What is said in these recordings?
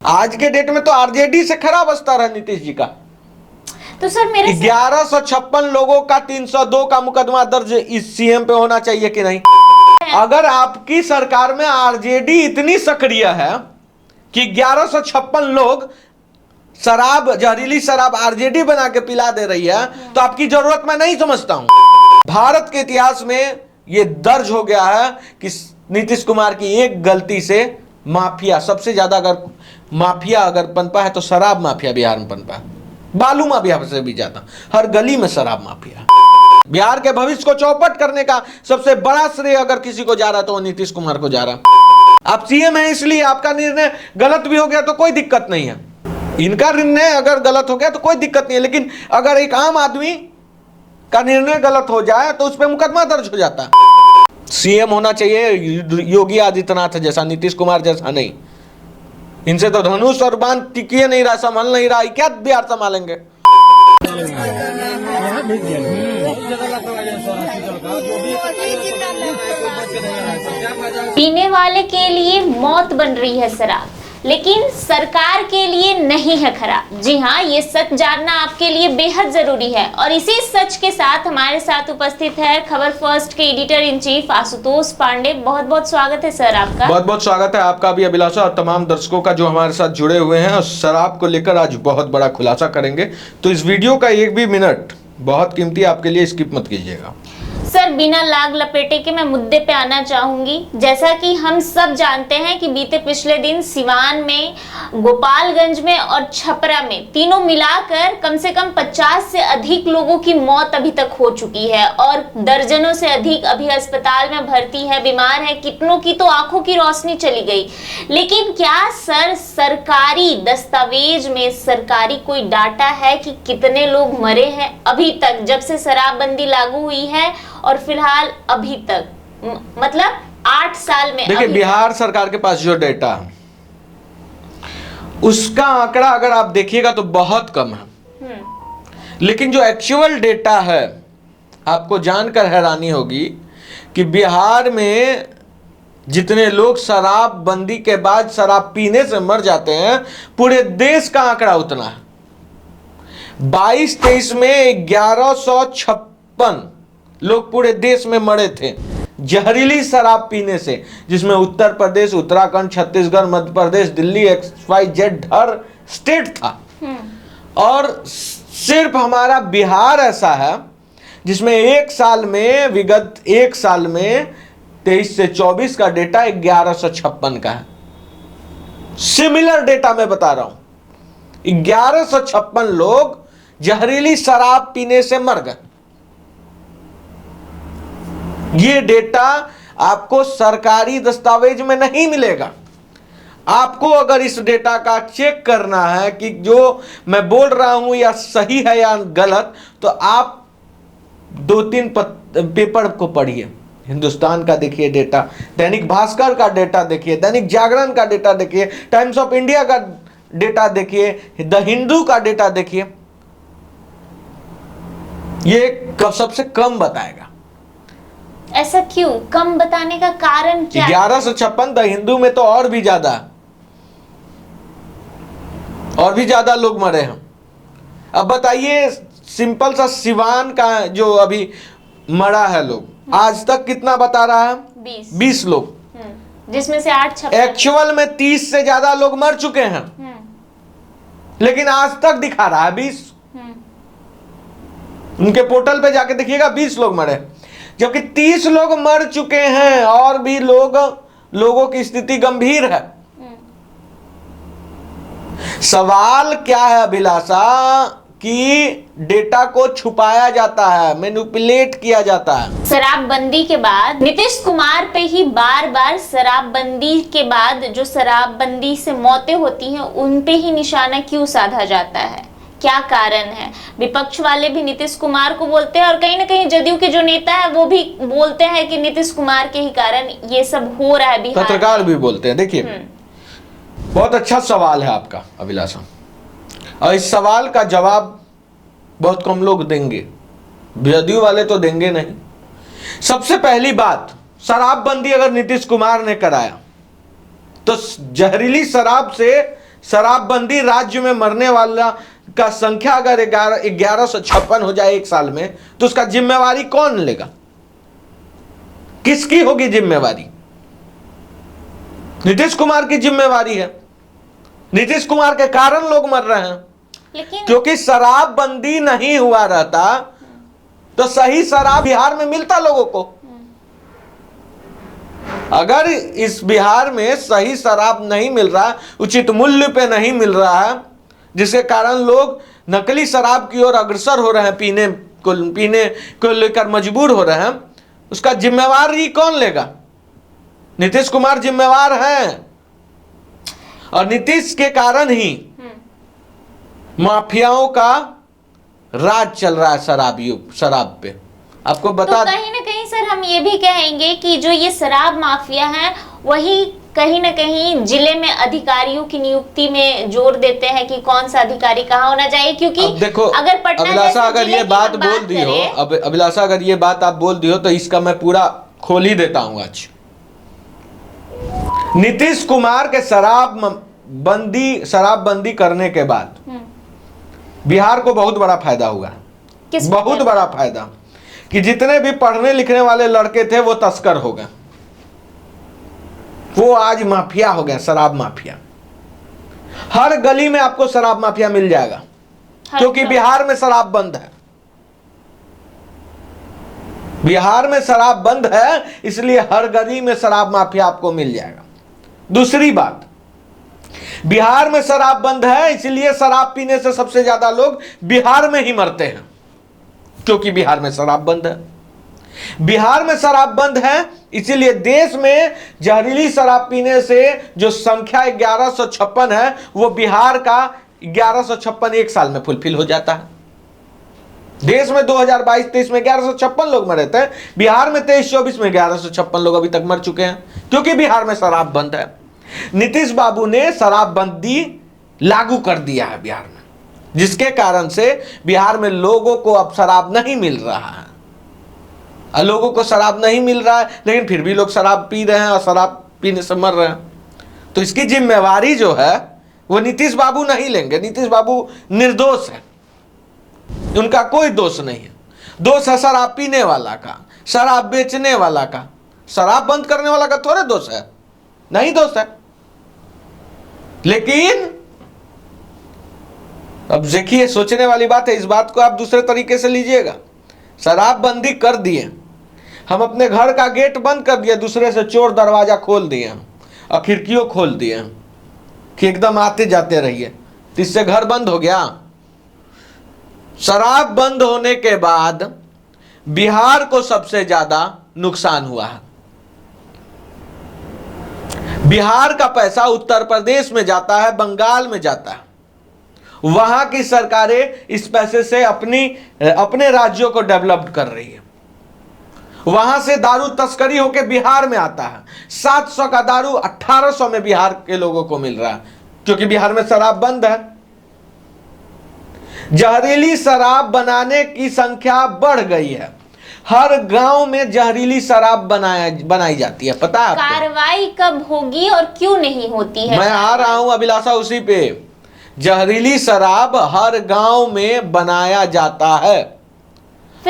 आज के डेट में तो आरजेडी से खराब अवस्था रहा नीतीश जी का। तो सर मेरे 1156 लोगों का 302 का मुकदमा दर्ज इस सीएम पे होना चाहिए कि नहीं? अगर आपकी सरकार में आरजेडी इतनी सक्रिय है कि 1156 लोग शराब, जहरीली शराब आरजेडी बना के पिला दे रही है, तो आपकी जरूरत मैं नहीं समझता हूं। भारत के इतिहास में यह दर्ज हो गया है कि नीतीश कुमार की एक गलती से माफिया सबसे ज्यादा, अगर माफिया अगर पनपा है तो शराब माफिया बिहार में पनपा है, बालू माफिया से भी ज्यादा, हर गली में शराब माफिया। बिहार के भविष्य को चौपट करने का सबसे बड़ा श्रेय अगर किसी को जा रहा है तो वो नीतीश कुमार को जा रहा। आप सीएम है इसलिए आपका निर्णय गलत भी हो गया तो कोई दिक्कत नहीं है, इनका निर्णय अगर गलत हो गया तो कोई दिक्कत नहीं है, लेकिन अगर एक आम आदमी का निर्णय गलत हो जाए तो उस पर मुकदमा दर्ज हो जाता है। सीएम होना चाहिए योगी आदित्यनाथ जैसा, नीतीश कुमार जैसा नहीं। इनसे तो धनुष और बाण टिकिए नहीं रहा, संभल नहीं रहा, क्या बिहार संभालेंगे? पीने वाले के लिए मौत बन रही है शराब, लेकिन सरकार के लिए नहीं है खराब। जी हाँ, ये सच जानना आपके लिए बेहद जरूरी है। और इसी सच के साथ हमारे साथ उपस्थित है खबर फर्स्ट के editor in chief Ashutosh Pandey. बहुत बहुत स्वागत है सर आपका। बहुत बहुत स्वागत है आपका भी अभिलाषा, और तमाम दर्शकों का जो हमारे साथ जुड़े हुए हैं। और शराब को लेकर आज बहुत बड़ा खुलासा करेंगे, तो इस वीडियो का एक भी मिनट बहुत कीमती आपके लिए, स्किप मत कीजिएगा। सर बिना लाग लपेटे के मैं मुद्दे पे आना चाहूंगी। जैसा कि हम सब जानते हैं कि बीते पिछले दिन सिवान में, गोपालगंज में और छपरा में, तीनों मिलाकर कम से कम 50 से अधिक लोगों की मौत अभी तक हो चुकी है और दर्जनों से अधिक अभी अस्पताल में भर्ती है, बीमार है। कितनों की तो आंखों की रोशनी चली गई। लेकिन क्या सर सरकारी दस्तावेज में सरकारी कोई डाटा है कि कितने लोग मरे हैं अभी तक, जब से शराबबंदी लागू हुई है और फिलहाल अभी तक, मतलब 8 साल में? देखिए, बिहार सरकार के पास जो डेटा है उसका आंकड़ा अगर आप देखिएगा तो बहुत कम है, लेकिन जो एक्चुअल डेटा है आपको जानकर हैरानी होगी कि बिहार में जितने लोग शराबबंदी के बाद शराब पीने से मर जाते हैं, पूरे देश का आंकड़ा उतना है। 22-23 में 1156 लोग पूरे देश में मरे थे जहरीली शराब पीने से, जिसमें उत्तर प्रदेश, उत्तराखंड, छत्तीसगढ़, मध्य प्रदेश, दिल्ली, XYZ हर स्टेट था। और सिर्फ हमारा बिहार ऐसा है जिसमें एक साल में, विगत एक साल में 23 से 24 का डेटा 1156 का है। सिमिलर डेटा मैं बता रहा हूं, 1156 लोग जहरीली शराब पीने से मर गए। ये डेटा आपको सरकारी दस्तावेज में नहीं मिलेगा। आपको अगर इस डेटा का चेक करना है कि जो मैं बोल रहा हूं या सही है या गलत, तो आप 2-3 पेपर को पढ़िए। हिंदुस्तान का देखिए डेटा, दैनिक भास्कर का डेटा देखिए, दैनिक जागरण का डेटा देखिए, टाइम्स ऑफ इंडिया का डेटा देखिए, द हिंदू का डेटा देखिए। ये सबसे कम बताएगा। ऐसा क्यों? कम बताने का कारण क्या? 1156, द हिंदू में तो और भी ज्यादा लोग मरे हैं। अब बताइए, सिंपल सा सिवान का जो अभी मरा है लोग, आज तक कितना बता रहा है? 20 लोग, जिसमें से 8 छपरा। एक्चुअल में 30 से ज्यादा लोग मर चुके हैं, लेकिन आज तक दिखा रहा है 20। उनके पोर्टल पे जाके देखिएगा 20 लोग मरे, जबकि 30 लोग मर चुके हैं और भी लोगों की स्थिति गंभीर है। सवाल क्या है अभिलाषा, कि डेटा को छुपाया जाता है, मैनिपुलेट किया जाता है। शराबबंदी के बाद नीतीश कुमार पे ही बार बार, शराबबंदी के बाद जो शराबबंदी से मौतें होती हैं उन पे ही निशाना क्यों साधा जाता है? क्या कारण है? विपक्ष वाले भी नीतीश कुमार को बोलते हैं और कहीं ना कहीं जदयू के जो नेता है वो भी बोलते हैं कि नीतीश कुमार के ही कारण ये सब हो रहा है बिहार। पत्रकार भी बोलते हैं। देखिए, बहुत अच्छा सवाल है आपका अभिलाषा, और इस सवाल का जवाब बहुत कम लोग देंगे, जदयू वाले तो देंगे नहीं। सबसे पहली बात, शराबबंदी अगर नीतीश कुमार ने कराया तो जहरीली शराब से शराबबंदी राज्य में मरने वाला का संख्या अगर 1156 हो जाए एक साल में, तो उसका जिम्मेवारी कौन लेगा? किसकी होगी जिम्मेवारी? नीतीश कुमार की जिम्मेवारी है। नीतीश कुमार के कारण लोग मर रहे हैं। लेकिन क्योंकि शराबबंदी नहीं हुआ रहता तो सही शराब बिहार में मिलता लोगों को। अगर इस बिहार में सही शराब नहीं मिल रहा, उचित मूल्य पे नहीं मिल रहा है, जिसके कारण लोग नकली शराब की ओर अग्रसर हो रहे हैं, पीने को लेकर मजबूर हो रहे हैं, उसका जिम्मेवारी कौन लेगा? नीतीश कुमार जिम्मेवार हैं। और नीतीश के कारण ही माफियाओं का राज चल रहा है शराब पे। आपको बता तो कहीं ना कहीं सर हम ये भी कहेंगे कि जो ये शराब माफिया है वही कहीं ना कहीं जिले में अधिकारियों की नियुक्ति में जोर देते हैं कि कौन सा अधिकारी कहाँ होना चाहिए। क्योंकि अब देखो, अगर पटना अभिलाषा जैसे अगर जिले ये की बात हम बोल दी हो, करें, अब अभिलाषा अगर ये बात आप बोल दी हो तो इसका मैं पूरा खोल ही देता हूं आज। नीतीश कुमार के शराबबंदी करने के बाद बिहार को बहुत बड़ा फायदा हुआ। किस बहुत बड़ा फायदा कि जितने भी पढ़ने लिखने वाले लड़के थे वो तस्कर हो गए, वो आज माफिया हो गए, शराब माफिया। हर गली में आपको शराब माफिया मिल जाएगा, क्योंकि बिहार में शराब बंद है। बिहार में शराब बंद है, इसलिए हर गली में शराब माफिया आपको मिल जाएगा। दूसरी बात, बिहार में शराब बंद है, इसलिए शराब पीने से सबसे ज्यादा लोग बिहार में ही मरते हैं, क्योंकि बिहार में शराब बंद है। बिहार में शराब बंद है, इसीलिए देश में जहरीली शराब पीने से जो संख्या 1156 है, वो बिहार का 1156 एक साल में फुलफिल हो जाता है। देश में 2022-23 में 1156 लोग मरे थे, बिहार में 23-24 में 1156 लोग अभी तक मर चुके हैं, क्योंकि बिहार में शराब बंद है। नीतीश बाबू ने शराबबंदी लागू कर दिया है बिहार में, जिसके कारण से बिहार में लोगों को अब शराब नहीं मिल रहा है। लोगों को शराब नहीं मिल रहा है, लेकिन फिर भी लोग शराब पी रहे हैं और शराब पीने से मर रहे हैं। तो इसकी जिम्मेवारी जो है वो नीतीश बाबू नहीं लेंगे। नीतीश बाबू निर्दोष है, उनका कोई दोष नहीं है। दोष है शराब पीने वाला का, शराब बेचने वाला का। शराब बंद करने वाला का थोड़े दोष है, नहीं दोष है। लेकिन अब देखिए, सोचने वाली बात है, इस बात को आप दूसरे तरीके से लीजिएगा। शराबबंदी कर दिए, हम अपने घर का गेट बंद कर दिए, दूसरे से चोर दरवाजा खोल दिए और खिड़कियों खोल दिए कि एकदम आते जाते रहिए, तो इससे घर बंद हो गया। शराब बंद होने के बाद बिहार को सबसे ज्यादा नुकसान हुआ है। बिहार का पैसा उत्तर प्रदेश में जाता है, बंगाल में जाता है। वहां की सरकारें इस पैसे से अपने राज्यों को डेवलप कर रही है। वहां से दारू तस्करी होकर बिहार में आता है। 700 का दारू 1800 में बिहार के लोगों को मिल रहा है, क्योंकि बिहार में शराब बंद है। जहरीली शराब बनाने की संख्या बढ़ गई है। हर गांव में जहरीली शराब बनाई जाती है। पता है आपको? कार्रवाई कब होगी और क्यों नहीं होती है? मैं आ रहा हूं अभिलाषा उसी पे। जहरीली शराब हर गांव में बनाया जाता है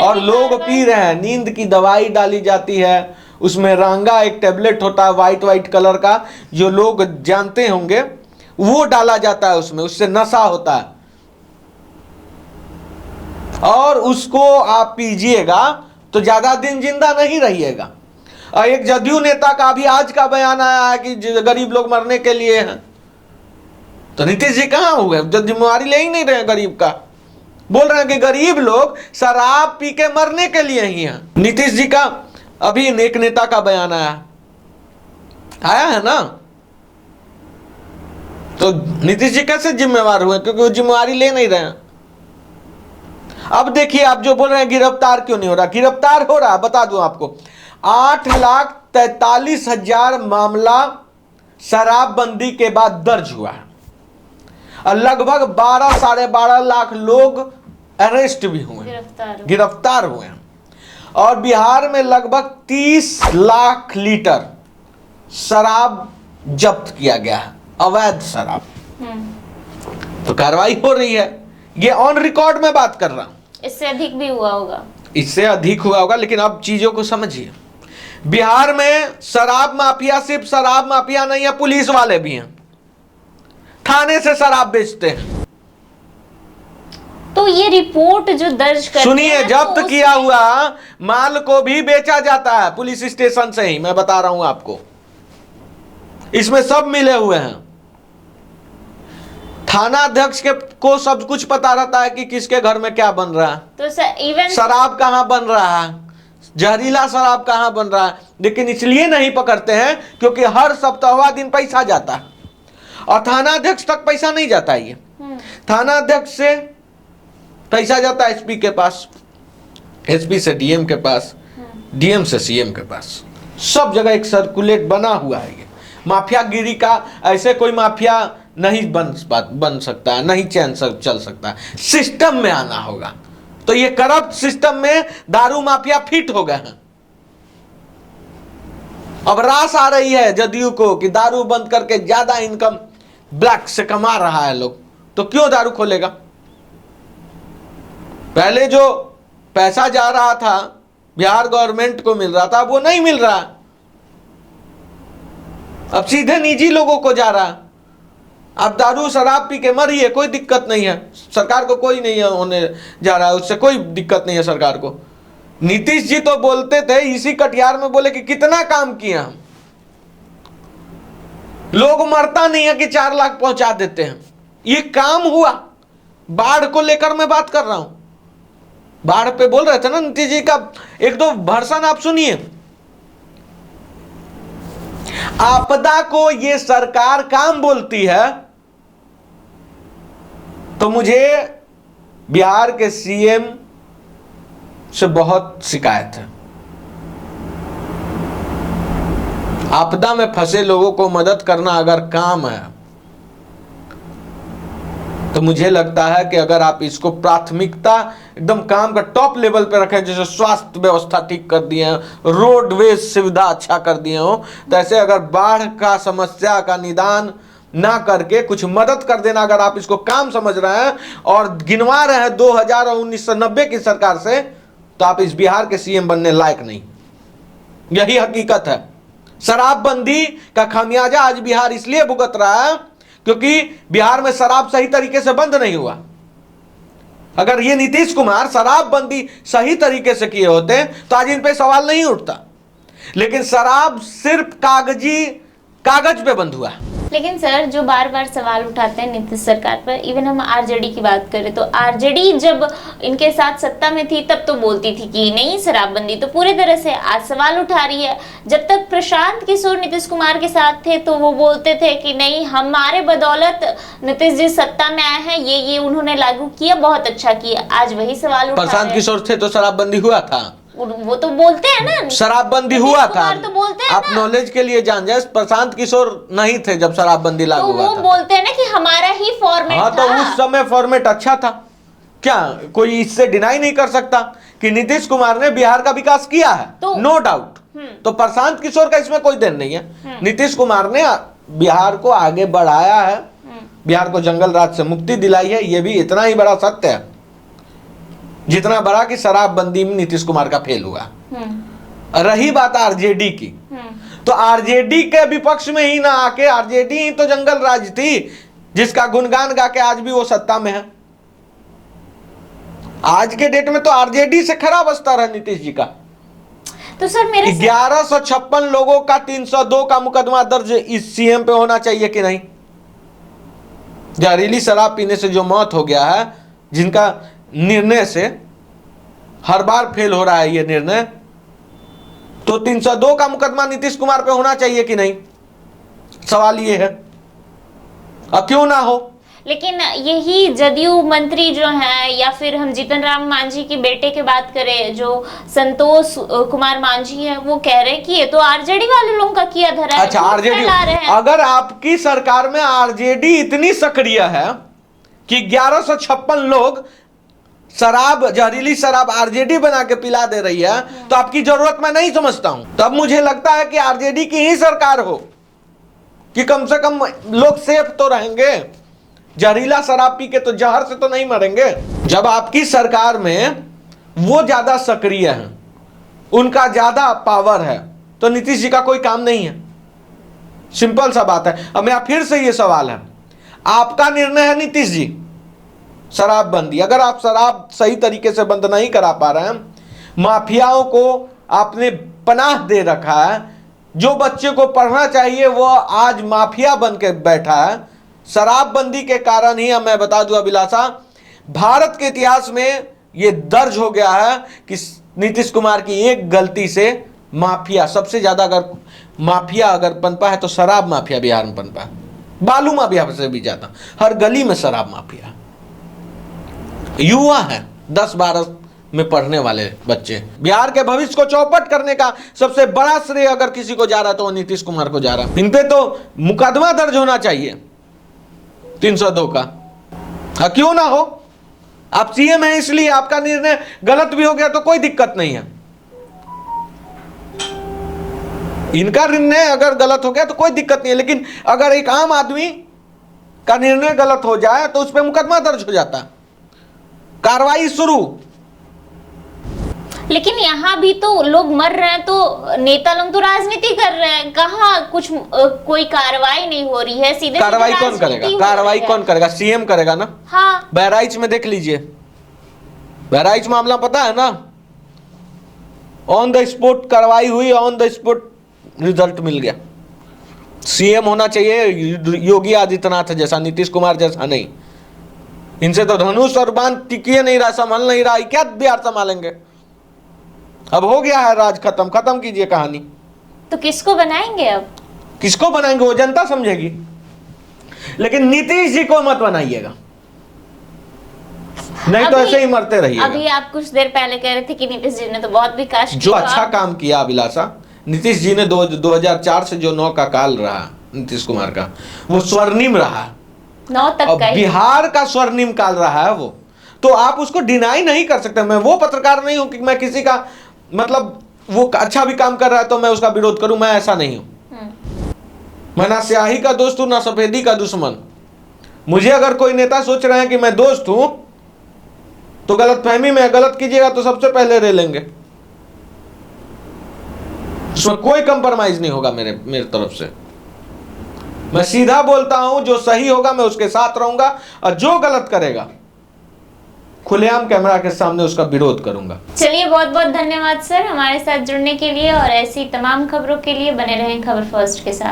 और लोग पी रहे हैं। नींद की दवाई डाली जाती है, उसमें रांगा एक टैबलेट होता है वाइट कलर का, जो लोग जानते होंगे, वो डाला जाता है उसमें, उससे नशा होता है और उसको आप पीजिएगा तो ज्यादा दिन जिंदा नहीं रहिएगा। एक जदयू नेता का अभी आज का बयान आया है कि गरीब लोग मरने के लिए हैं। तो नीतीश जी कहां हुए? जब जिम्मेवारी ले ही नहीं रहे गरीब का, बोल रहे हैं कि गरीब लोग शराब पी के मरने के लिए ही हैं। नीतीश जी का अभी एक नेता का बयान आया है ना, तो नीतीश जी कैसे जिम्मेवार हुए? क्योंकि वो जिम्मेवारी ले नहीं रहे हैं। अब देखिए, आप जो बोल रहे हैं गिरफ्तार क्यों नहीं हो रहा, गिरफ्तार हो रहा, बता दूं आपको। 8,43,000 मामला शराबबंदी के बाद दर्ज हुआ है और लगभग 12 साढ़े 12 लाख लोग अरेस्ट भी हुए, गिरफ्तार हुए हैं। और बिहार में लगभग 30 लाख लीटर शराब जब्त किया गया है, अवैध शराब। तो कार्रवाई हो रही है, ये ऑन रिकॉर्ड में बात कर रहा हूं। इससे अधिक भी हुआ होगा, इससे अधिक हुआ होगा, लेकिन अब चीजों को समझिए। बिहार में शराब माफिया सिर्फ शराब माफिया नहीं है, पुलिस वाले भी हैं, थाने से शराब बेचते हैं। तो ये रिपोर्ट जो दर्ज करते सुनिए, हैं जब्त तो किया हुआ माल को भी बेचा जाता है पुलिस स्टेशन से ही, मैं बता रहा हूं आपको, इसमें सब मिले हुए हैं। थाना अध्यक्ष के को सब कुछ पता रहता है कि किसके घर में क्या बन रहा है, तो सर इवन शराब कहां बन रहा है, जहरीला शराब कहां बन रहा है। लेकिन इसलिए नहीं पकड़ते हैं क्योंकि हर सप्ताहवा दिन पैसा जाता है और थाना अध्यक्ष तक पैसा नहीं जाता है। ये थाना अध्यक्ष से पैसा जाता है एसपी के पास, एसपी से डीएम के पास, डीएम से सीएम के पास, सब जगह एक सर्कुलेट बना हुआ है। ये माफियागिरी का ऐसे कोई माफिया नहीं बन सकता है, नहीं चैन चल सकता है, सिस्टम में आना होगा। तो ये करप्ट सिस्टम में दारू माफिया फिट हो गए हैं। अब रास आ रही है जदयू को कि दारू बंद करके ज्यादा इनकम ब्लैक से कमा रहा है लोग, तो क्यों दारू खोलेगा। पहले जो पैसा जा रहा था बिहार गवर्नमेंट को मिल रहा था, अब वो नहीं मिल रहा, अब सीधे निजी लोगों को जा रहा। आप दारू शराब पी के मरिए, कोई दिक्कत नहीं है, सरकार को कोई नहीं होने जा रहा है, उससे कोई दिक्कत नहीं है सरकार को। नीतीश जी तो बोलते थे, इसी कटिहार में बोले कि कितना काम किया हम, लोग मरता नहीं है कि 4 लाख पहुंचा देते हैं। ये काम हुआ। बाढ़ को लेकर मैं बात कर रहा हूं, बाढ़ पे बोल रहे थे ना नीतीश जी का, 1-2 वर्षन आप सुनिए। आपदा को ये सरकार काम बोलती है, तो मुझे बिहार के सीएम से बहुत शिकायत है। आपदा में फंसे लोगों को मदद करना अगर काम है, तो मुझे लगता है कि अगर आप इसको प्राथमिकता एकदम काम का टॉप लेवल पे रखें, जैसे स्वास्थ्य व्यवस्था ठीक कर दिए हैं, रोडवेज सुविधा अच्छा कर दिए हो, तो ऐसे अगर बाढ़ का समस्या का निदान ना करके कुछ मदद कर देना, अगर आप इसको काम समझ रहे हैं और गिनवा रहे हैं 2000 और 1990 की सरकार से, तो आप इस बिहार के सीएम बनने लायक नहीं। यही हकीकत है। शराबबंदी का खामियाजा आज बिहार इसलिए भुगत रहा है क्योंकि बिहार में शराब सही तरीके से बंद नहीं हुआ। अगर ये नीतीश कुमार शराबबंदी सही तरीके से किए होते तो आज इन पे सवाल नहीं उठता, लेकिन शराब सिर्फ कागज पे बंद हुआ। लेकिन सर जो बार बार सवाल उठाते हैं नीतीश सरकार पर, इवन हम आरजेडी की बात करें तो आरजेडी जब इनके साथ सत्ता में थी तब तो बोलती थी कि नहीं शराबबंदी तो पूरी तरह से, आज सवाल उठा रही है। जब तक प्रशांत किशोर नीतीश कुमार के साथ थे तो वो बोलते थे कि नहीं हमारे बदौलत नीतीश जी सत्ता में आए हैं, ये उन्होंने लागू किया, बहुत अच्छा किया। आज वही सवाल उठा प्रशांत किशोर थे तो शराबबंदी हुआ था, वो तो बोलते हैं ना शराबबंदी हुआ था, तो बोलते हैं आप नॉलेज के लिए जान जाए, प्रशांत किशोर नहीं थे जब शराबबंदी लागू हुआ था। वो बोलते हैं ना कि हमारा ही फॉर्मेट हाँ, तो उस समय फॉर्मेट अच्छा था, क्या कोई इससे डिनाई नहीं कर सकता कि नीतीश कुमार ने बिहार का विकास किया है, नो डाउट। तो प्रशांत किशोर का इसमें कोई देन नहीं है। नीतीश कुमार ने बिहार को आगे बढ़ाया है, बिहार को जंगल राज से मुक्ति दिलाई है, ये भी इतना ही बड़ा सत्य है जितना बड़ा कि शराबबंदी में नीतीश कुमार का फेल हुआ। रही बात आरजेडी की, तो आरजेडी के विपक्ष में ही ना आके, आरजेडी ही तो जंगल राज थी जिसका गुणगान गा के आज भी वो सत्ता में है। आज के डेट में तो आरजेडी से खराब स्तर है नीतीश जी का। तो सर मेरे 1156 लोगों का 302 का मुकदमा दर्ज इस सीएम पे होना चाहिए कि नहीं। जहरीली शराब पीने से जो मौत हो गया है, जिनका निर्णय से हर बार फेल हो रहा है ये निर्णय, तो 302 का मुकदमा नीतीश कुमार पे होना चाहिए कि नहीं, सवाल ये है। अब क्यों ना हो। लेकिन यही जदयू मंत्री जो हैं, या फिर हम जीतन राम मांझी के बेटे की बात करें जो संतोष कुमार मांझी है, वो कह रहे हैं कि ये तो आरजेडी वाले लोगों का किया धरा है। अच्छा, आरजेडी, अगर आपकी सरकार में आरजेडी इतनी सक्रिय है कि 1156 लोग शराब, जहरीली शराब आरजेडी बना के पिला दे रही है, तो आपकी जरूरत मैं नहीं समझता हूं। तब मुझे लगता है कि आरजेडी की ही सरकार हो कि कम से कम लोग सेफ तो रहेंगे। जहरीला शराब पी के तो जहर से तो नहीं मरेंगे। जब आपकी सरकार में वो ज्यादा सक्रिय हैं, उनका ज्यादा पावर है, तो नीतीश जी का कोई काम नहीं है। सिंपल सा बात है। अब मैं फिर से ये सवाल है, आपका निर्णय है नीतीश जी शराबबंदी, अगर आप शराब सही तरीके से बंद नहीं करा पा रहे हैं, माफियाओं को आपने पनाह दे रखा है, जो बच्चे को पढ़ना चाहिए वो आज माफिया बन के बैठा है। शराबबंदी के कारण ही मैं बता दूं अभिलाषा, भारत के इतिहास में ये दर्ज हो गया है कि नीतीश कुमार की एक गलती से माफिया सबसे ज्यादा, अगर माफिया अगर पनपा है तो शराब माफिया बिहार में पनपा है, बालू माफिया से भी ज्यादा। हर गली में शराब माफिया, युवा है 10-12 में पढ़ने वाले बच्चे। बिहार के भविष्य को चौपट करने का सबसे बड़ा श्रेय अगर किसी को जा रहा है तो वो नीतीश कुमार को जा रहा है। इन पे तो मुकदमा दर्ज होना चाहिए 302 का। हाँ, क्यों ना हो, आप सीएम हैं इसलिए आपका निर्णय गलत भी हो गया तो कोई दिक्कत नहीं है। इनका निर्णय अगर गलत हो गया तो कोई दिक्कत नहीं है, लेकिन अगर एक आम आदमी का निर्णय गलत हो जाए तो उस पर मुकदमा दर्ज हो जाता, कार्रवाई शुरू। लेकिन यहाँ भी तो लोग मर रहे हैं, तो नेता लोग तो राजनीति कर रहे हैं, कहाँ कुछ कोई कार्रवाई नहीं हो रही है। सीधे कार्रवाई कौन करेगा? कार्रवाई कौन करेगा? सीएम करेगा ना। हाँ, बहराइच में देख लीजिए, बहराइच मामला पता है ना, ऑन द स्पॉट कार्रवाई हुई, ऑन द स्पॉट रिजल्ट मिल गया। सीएम होना चाहिए योगी आदित्यनाथ जैसा, नीतीश कुमार जैसा नहीं। इनसे तो धनुष और बाण टिकिए नहीं रहा, संभल नहीं रहा, क्या बिहार संभालेंगे? अब हो गया है राज, खत्म कीजिए कहानी। तो किसको बनाएंगे? अब किसको बनाएंगे वो जनता समझेगी, लेकिन नीतीश जी को मत बनाइएगा, नहीं तो ऐसे ही मरते रहिएगा। अभी आप कुछ देर पहले कह रहे थे कि नीतीश जी ने तो बहुत विकास किया, जो अच्छा काम किया अभिलाषा, नीतीश जी ने 2004 से जो 9 का काल रहा नीतीश कुमार का, वो स्वर्णिम रहा, 9 तक का बिहार का स्वर्णिम काल रहा है वो, तो आप उसको डिनाई नहीं कर सकते। मैं वो पत्रकार नहीं हूं कि मैं किसी का मतलब वो अच्छा भी काम कर रहा है तो मैं उसका विरोध करूं, मैं ऐसा नहीं हूं। मैं ना स्याही का दोस्त हूं ना सफेदी का दुश्मन। मुझे अगर कोई नेता सोच रहे हैं कि मैं दोस्त हूं तो गलतफहमी में, गलत कीजिएगा तो सबसे पहले रे लेंगे, उसमें कोई कंप्रोमाइज नहीं होगा मेरे तरफ से। मैं सीधा बोलता हूं, जो सही होगा मैं उसके साथ रहूंगा, और जो गलत करेगा खुलेआम कैमरा के सामने उसका विरोध करूंगा। चलिए, बहुत बहुत धन्यवाद सर हमारे साथ जुड़ने के लिए, और ऐसी तमाम खबरों के लिए बने रहें खबर फर्स्ट के साथ।